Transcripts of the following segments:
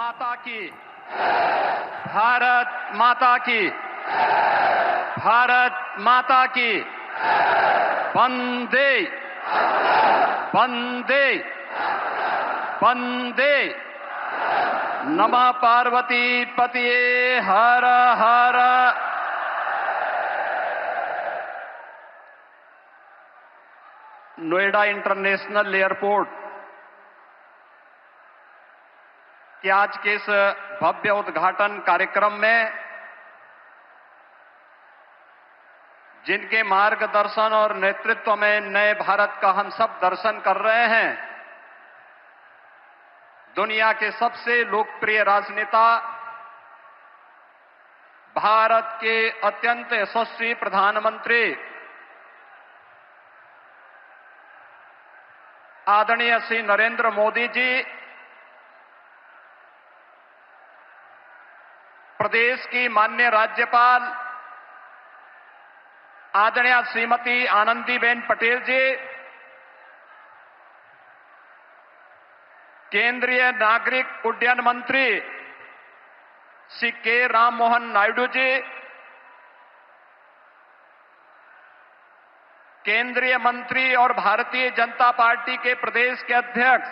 माता की, भारत माता की, भारत माता की, वंदे वंदे वंदे। नमः पार्वती पतिये हर हर। नोएडा इंटरनेशनल एयरपोर्ट कि आज के इस भव्य उद्घाटन कार्यक्रम में जिनके मार्गदर्शन और नेतृत्व में नए भारत का हम सब दर्शन कर रहे हैं, दुनिया के सबसे लोकप्रिय राजनेता, भारत के अत्यंत यशस्वी प्रधानमंत्री आदरणीय श्री नरेंद्र मोदी जी, प्रदेश की माननीय राज्यपाल आदरणीय श्रीमती आनंदीबेन पटेल जी, केंद्रीय नागरिक उड्डयन मंत्री श्री के राम मोहन नायडू जी, केंद्रीय मंत्री और भारतीय जनता पार्टी के प्रदेश के अध्यक्ष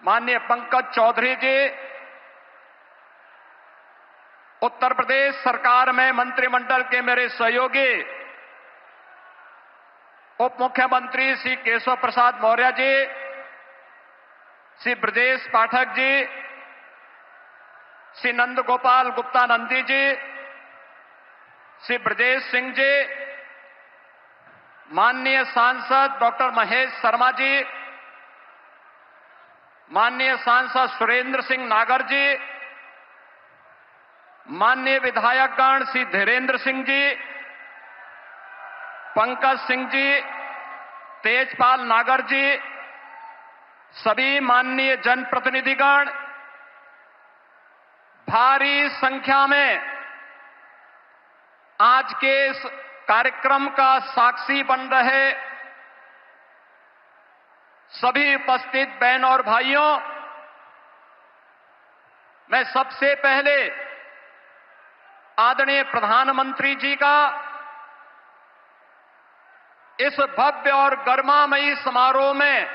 माननीय पंकज चौधरी जी, उत्तर प्रदेश सरकार में मंत्रिमंडल के मेरे सहयोगी उप मुख्यमंत्री श्री केशव प्रसाद मौर्य जी, श्री ब्रजेश पाठक जी, श्री नंद गोपाल गुप्ता नंदी जी, श्री ब्रजेश सिंह जी, माननीय सांसद डॉक्टर महेश शर्मा जी, माननीय सांसद सुरेंद्र सिंह नागर जी, माननीय विधायकगण श्री धीरेन्द्र सिंह जी, पंकज सिंह जी, तेजपाल नागर जी, सभी माननीय जनप्रतिनिधिगण, भारी संख्या में आज के इस कार्यक्रम का साक्षी बन रहे सभी उपस्थित बहन और भाइयों, मैं सबसे पहले आदरणीय प्रधानमंत्री जी का इस भव्य और गरिमामयी समारोह में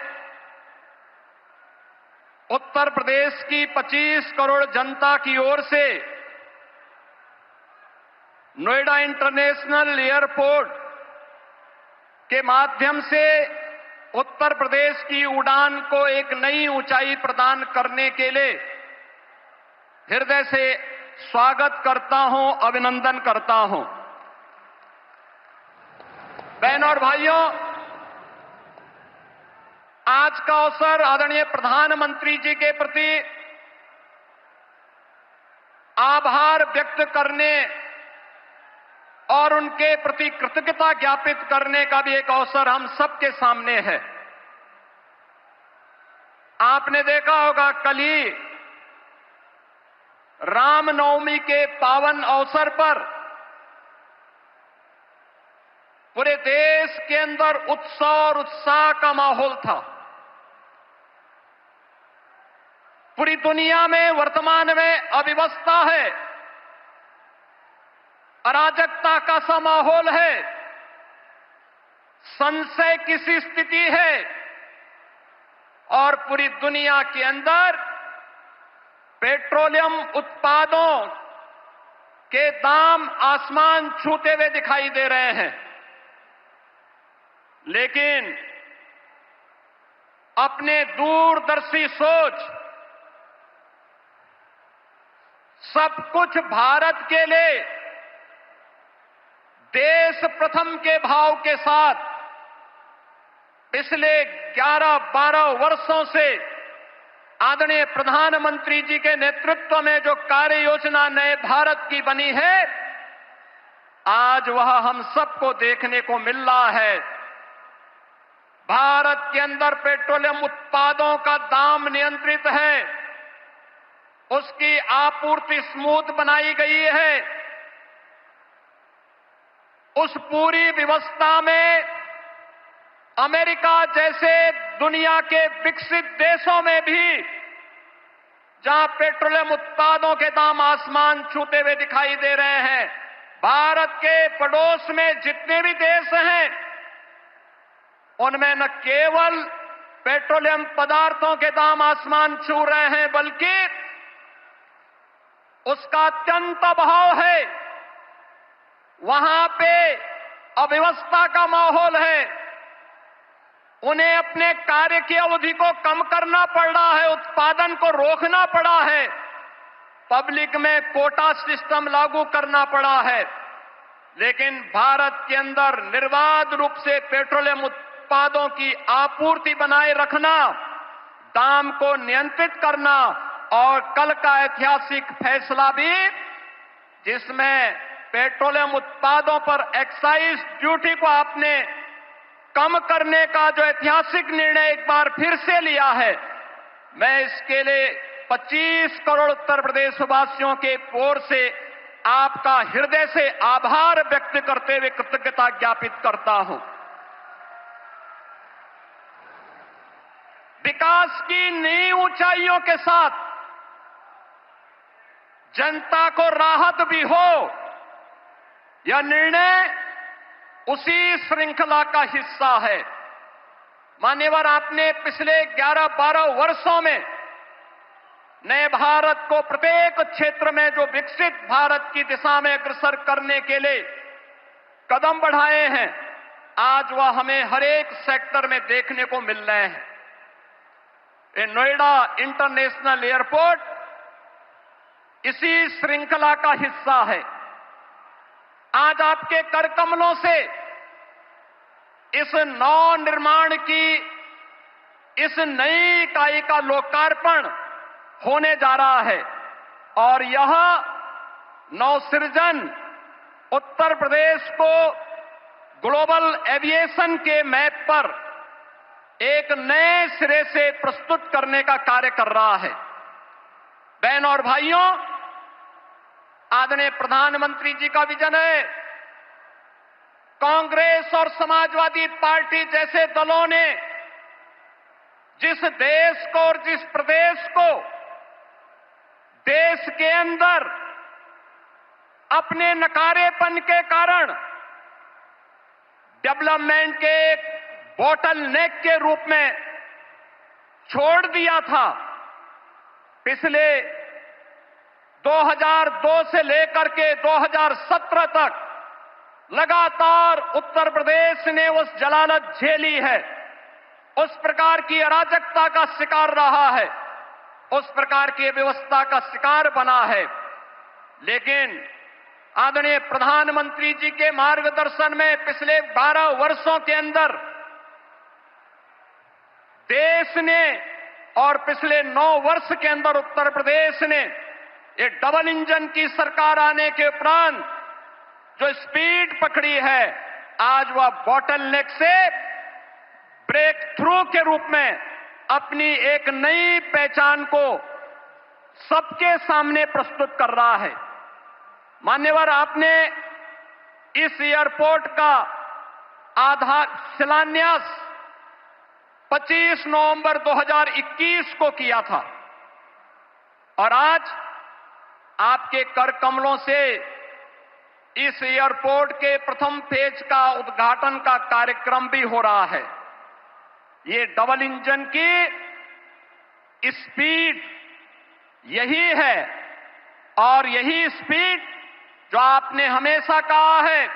उत्तर प्रदेश की 25 करोड़ जनता की ओर से नोएडा इंटरनेशनल एयरपोर्ट के माध्यम से उत्तर प्रदेश की उड़ान को एक नई ऊंचाई प्रदान करने के लिए हृदय से स्वागत करता हूं, अभिनंदन करता हूं। बहनों और भाइयों, आज का अवसर आदरणीय प्रधानमंत्री जी के प्रति आभार व्यक्त करने और उनके प्रति कृतज्ञता ज्ञापित करने का भी एक अवसर हम सबके सामने है। आपने देखा होगा, कल ही रामनवमी के पावन अवसर पर पूरे देश के अंदर उत्सव और उत्साह का माहौल था। पूरी दुनिया में वर्तमान में अव्यवस्था है, अराजकता का सा माहौल है, संशय की सी स्थिति है और पूरी दुनिया के अंदर पेट्रोलियम उत्पादों के दाम आसमान छूते हुए दिखाई दे रहे हैं। लेकिन अपने दूरदर्शी सोच, सब कुछ भारत के लिए देश प्रथम के भाव के साथ पिछले 11-12 वर्षों से आदरणीय प्रधानमंत्री जी के नेतृत्व में जो कार्य योजना नए भारत की बनी है, आज वह हम सबको देखने को मिल रहा है। भारत के अंदर पेट्रोलियम उत्पादों का दाम नियंत्रित है, उसकी आपूर्ति स्मूथ बनाई गई है। उस पूरी व्यवस्था में अमेरिका जैसे दुनिया के विकसित देशों में भी जहां पेट्रोलियम उत्पादों के दाम आसमान छूते हुए दिखाई दे रहे हैं। भारत के पड़ोस में जितने भी देश हैं, उनमें न केवल पेट्रोलियम पदार्थों के दाम आसमान छू रहे हैं, बल्कि उसका अत्यंत अभाव है। वहां पे अव्यवस्था का माहौल है। उन्हें अपने कार्य की अवधि को कम करना पड़ रहा है, उत्पादन को रोकना पड़ा है, पब्लिक में कोटा सिस्टम लागू करना पड़ा है। लेकिन भारत के अंदर निर्बाध रूप से पेट्रोलियम उत्पादों की आपूर्ति बनाए रखना, दाम को नियंत्रित करना और कल का ऐतिहासिक फैसला भी, जिसमें पेट्रोलियम उत्पादों पर एक्साइज ड्यूटी को आपने कम करने का जो ऐतिहासिक निर्णय एक बार फिर से लिया है, मैं इसके लिए 25 करोड़ उत्तर प्रदेश वासियों के ओर से आपका हृदय से आभार व्यक्त करते हुए कृतज्ञता ज्ञापित करता हूं। विकास की नई ऊंचाइयों के साथ जनता को राहत भी हो, यह निर्णय उसी श्रृंखला का हिस्सा है। मान्यवर, आपने पिछले 11-12 वर्षों में नए भारत को प्रत्येक क्षेत्र में जो विकसित भारत की दिशा में अग्रसर करने के लिए कदम बढ़ाए हैं, आज वह हमें हर एक सेक्टर में देखने को मिल रहे हैं। ये नोएडा इंटरनेशनल एयरपोर्ट इसी श्रृंखला का हिस्सा है। आज आपके कर कमलों से इस नव निर्माण की इस नई इकाई का लोकार्पण होने जा रहा है और यह नवसृजन उत्तर प्रदेश को ग्लोबल एविएशन के मैप पर एक नए सिरे से प्रस्तुत करने का कार्य कर रहा है। बहनों और भाइयों, आदरणीय प्रधानमंत्री जी का विजन है। कांग्रेस और समाजवादी पार्टी जैसे दलों ने जिस देश को और जिस प्रदेश को देश के अंदर अपने नकारेपन के कारण डेवलपमेंट के एक बॉटल नेक के रूप में छोड़ दिया था, पिछले 2002 से लेकर के 2017 तक लगातार उत्तर प्रदेश ने उस जलालत झेली है, उस प्रकार की अराजकता का शिकार रहा है, उस प्रकार की व्यवस्था का शिकार बना है। लेकिन आदरणीय प्रधानमंत्री जी के मार्गदर्शन में पिछले 12 वर्षों के अंदर देश ने और पिछले 9 वर्ष के अंदर उत्तर प्रदेश ने एक डबल इंजन की सरकार आने के उपरांत जो स्पीड पकड़ी है, आज वह बॉटल नेक से ब्रेक थ्रू के रूप में अपनी एक नई पहचान को सबके सामने प्रस्तुत कर रहा है। मान्यवर, आपने इस एयरपोर्ट का आधार शिलान्यास 25 नवंबर 2021 को किया था और आज आपके कर कमलों से इस एयरपोर्ट के प्रथम फेज का उद्घाटन का कार्यक्रम भी हो रहा है। ये डबल इंजन की स्पीड यही है और यही स्पीड जो आपने हमेशा कहा है,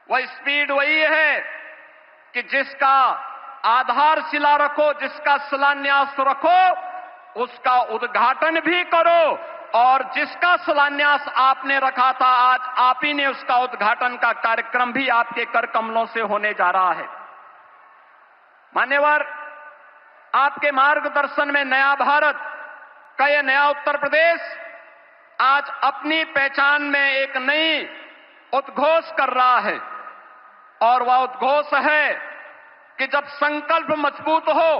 वह स्पीड वही है कि जिसका आधारशिला रखो, जिसका शिलान्यास रखो, उसका उद्घाटन भी करो और जिसका शिलान्यास आपने रखा था, आज आप ही ने उसका उद्घाटन का कार्यक्रम भी आपके कर कमलों से होने जा रहा है। मान्यवर, आपके मार्गदर्शन में नया भारत का यह नया उत्तर प्रदेश आज अपनी पहचान में एक नई उद्घोष कर रहा है और वह उद्घोष है कि जब संकल्प मजबूत हो,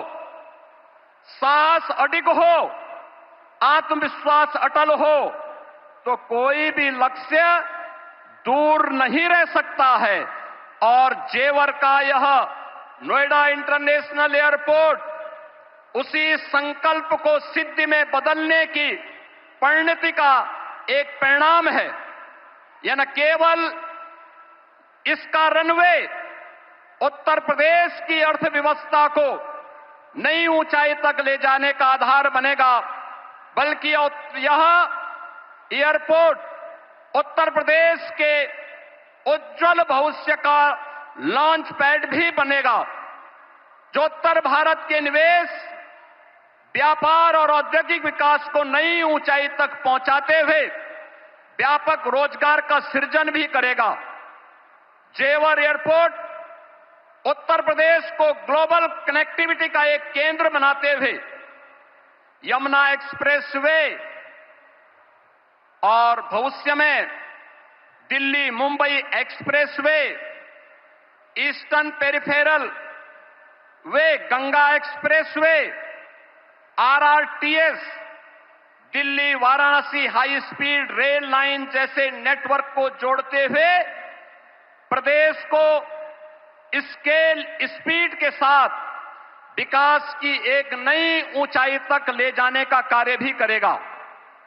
साहस अडिग हो, आत्मविश्वास अटल हो, तो कोई भी लक्ष्य दूर नहीं रह सकता है। और जेवर का यह नोएडा इंटरनेशनल एयरपोर्ट उसी संकल्प को सिद्धि में बदलने की परिणति का एक परिणाम है। यह न केवल इसका रनवे उत्तर प्रदेश की अर्थव्यवस्था को नई ऊंचाई तक ले जाने का आधार बनेगा, बल्कि यह एयरपोर्ट उत्तर प्रदेश के उज्जवल भविष्य का लॉन्च पैड भी बनेगा, जो उत्तर भारत के निवेश, व्यापार और औद्योगिक विकास को नई ऊंचाई तक पहुंचाते हुए व्यापक रोजगार का सृजन भी करेगा। जेवर एयरपोर्ट उत्तर प्रदेश को ग्लोबल कनेक्टिविटी का एक केंद्र बनाते हुए यमुना एक्सप्रेसवे और भविष्य में Delhi Mumbai expressway, eastern peripheral way, Ganga expressway, RRTS, Delhi Varanasi high speed rail line जैसे नेटवर्क को जोड़ते हुए प्रदेश को स्केल स्पीड के साथ विकास की एक नई ऊंचाई तक ले जाने का कार्य भी करेगा।